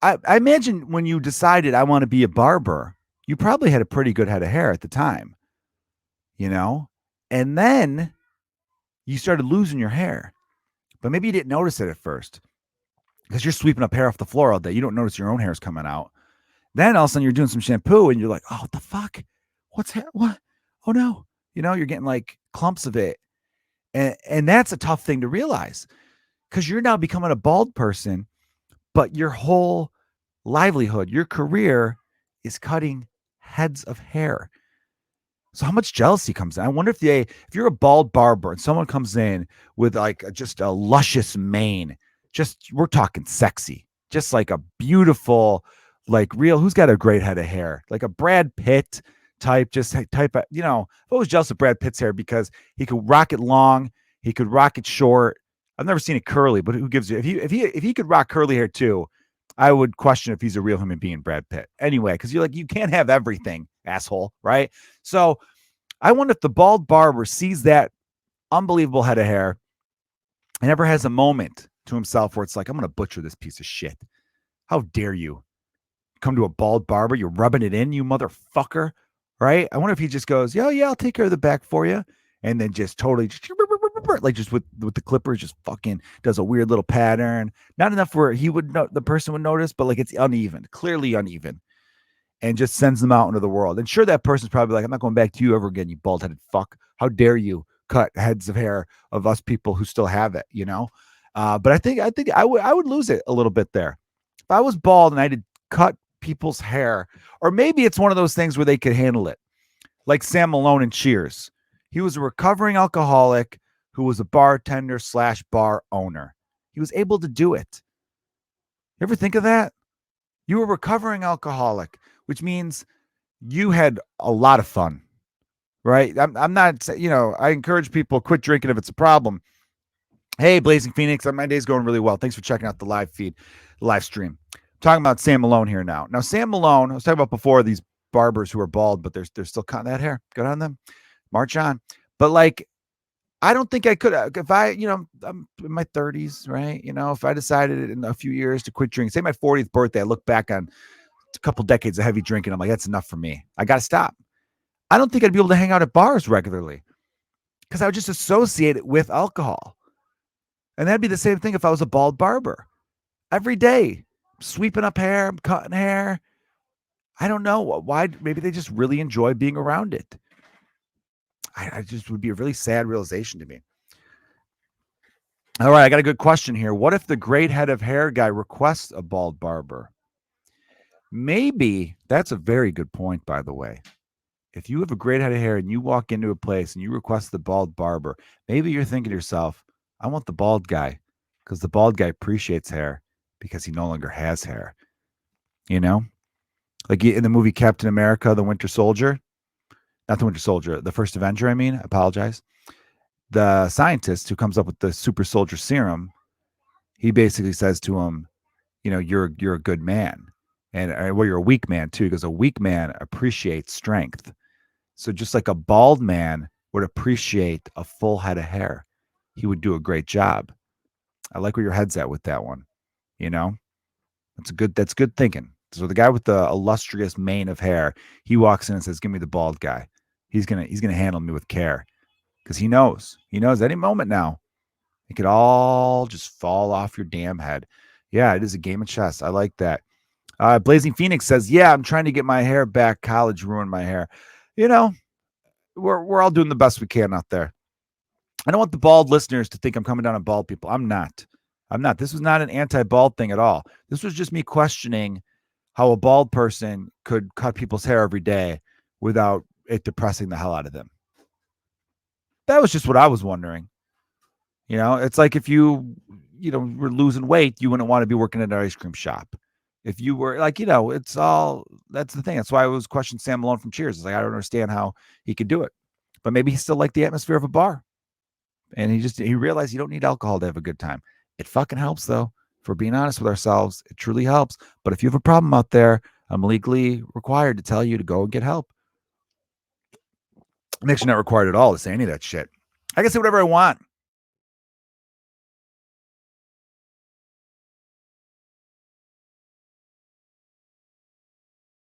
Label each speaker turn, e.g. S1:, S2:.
S1: I imagine when you decided I want to be a barber, you probably had a pretty good head of hair at the time, you know? And then you started losing your hair, but maybe you didn't notice it at first because you're sweeping up hair off the floor all day. You don't notice your own hair's coming out. Then all of a sudden you're doing some shampoo and you're like, oh, what the fuck? What's hair? What? Oh no. You're getting like clumps of it. And that's a tough thing to realize because you're now becoming a bald person, but your whole livelihood, your career is cutting heads of hair. So how much jealousy comes in? I wonder if you're a bald barber and someone comes in with like just a luscious mane, just we're talking sexy, just like a beautiful, like real. Who's got a great head of hair? Like a Brad Pitt type, just type of, I was jealous of Brad Pitt's hair because he could rock it long, he could rock it short. I've never seen it curly, but who gives you if he could rock curly hair too? I would question if he's a real human being, Brad Pitt. Anyway, because you're like, you can't have everything, asshole, right? So I wonder if the bald barber sees that unbelievable head of hair and ever has a moment to himself where it's like, I'm going to butcher this piece of shit. How dare you come to a bald barber? You're rubbing it in, you motherfucker, right? I wonder if he just goes, yeah, I'll take care of the back for you. And then just totally, like just with the clippers, just fucking does a weird little pattern. Not enough where the person would notice, but like it's uneven, clearly uneven. And just sends them out into the world. And sure, that person's probably like, I'm not going back to you ever again, you bald-headed fuck. How dare you cut heads of hair of us people who still have it, But I think I would lose it a little bit there. If I was bald and I did cut people's hair, or maybe it's one of those things where they could handle it. Like Sam Malone in Cheers. He was a recovering alcoholic who was a bartender / bar owner. He was able to do it. You ever think of that? You were a recovering alcoholic, which means you had a lot of fun, right? I'm not, I encourage people quit drinking if it's a problem. Hey, Blazing Phoenix, my day's going really well. Thanks for checking out the live feed, live stream. I'm talking about Sam Malone here now. Now, Sam Malone, I was talking about before these barbers who are bald, but they're still cutting that hair. Good on them. March on. But like, I don't think I could, if I'm in my 30s, right? If I decided in a few years to quit drinking, say my 40th birthday, I look back on a couple decades of heavy drinking. I'm like, that's enough for me. I got to stop. I don't think I'd be able to hang out at bars regularly because I would just associate it with alcohol. And that'd be the same thing if I was a bald barber. Every day, sweeping up hair, I'm cutting hair. I don't know why. Maybe they just really enjoy being around it. I just would be a really sad realization to me. All right, I got a good question here. What if the great head of hair guy requests a bald barber? Maybe that's a very good point, by the way. If you have a great head of hair and you walk into a place and you request the bald barber, maybe you're thinking to yourself, I want the bald guy because the bald guy appreciates hair because he no longer has hair. Like in the movie Captain America, the Winter Soldier, not the Winter Soldier, the First Avenger, I apologize. The scientist who comes up with the super soldier serum, he basically says to him, you're a good man. And well, you're a weak man too, because a weak man appreciates strength. So just like a bald man would appreciate a full head of hair, he would do a great job. I like where your head's at with that one. That's good thinking. So the guy with the illustrious mane of hair, he walks in and says, give me the bald guy. He's gonna handle me with care. Because he knows any moment now, it could all just fall off your damn head. Yeah, it is a game of chess. I like that. Blazing Phoenix says, yeah, I'm trying to get my hair back. College ruined my hair. We're all doing the best we can out there. I don't want the bald listeners to think I'm coming down on bald people. I'm not. This was not an anti-bald thing at all. This was just me questioning how a bald person could cut people's hair every day without it depressing the hell out of them. That was just what I was wondering. It's like if you were losing weight, you wouldn't want to be working at an ice cream shop. If you were like, that's the thing. That's why I was questioning Sam Malone from Cheers. It's like, I don't understand how he could do it, but maybe he still liked the atmosphere of a bar. And he realized you don't need alcohol to have a good time. It fucking helps though. If we're being honest with ourselves, it truly helps. But if you have a problem out there, I'm legally required to tell you to go and get help. I'm actually not required at all to say any of that shit. I can say whatever I want.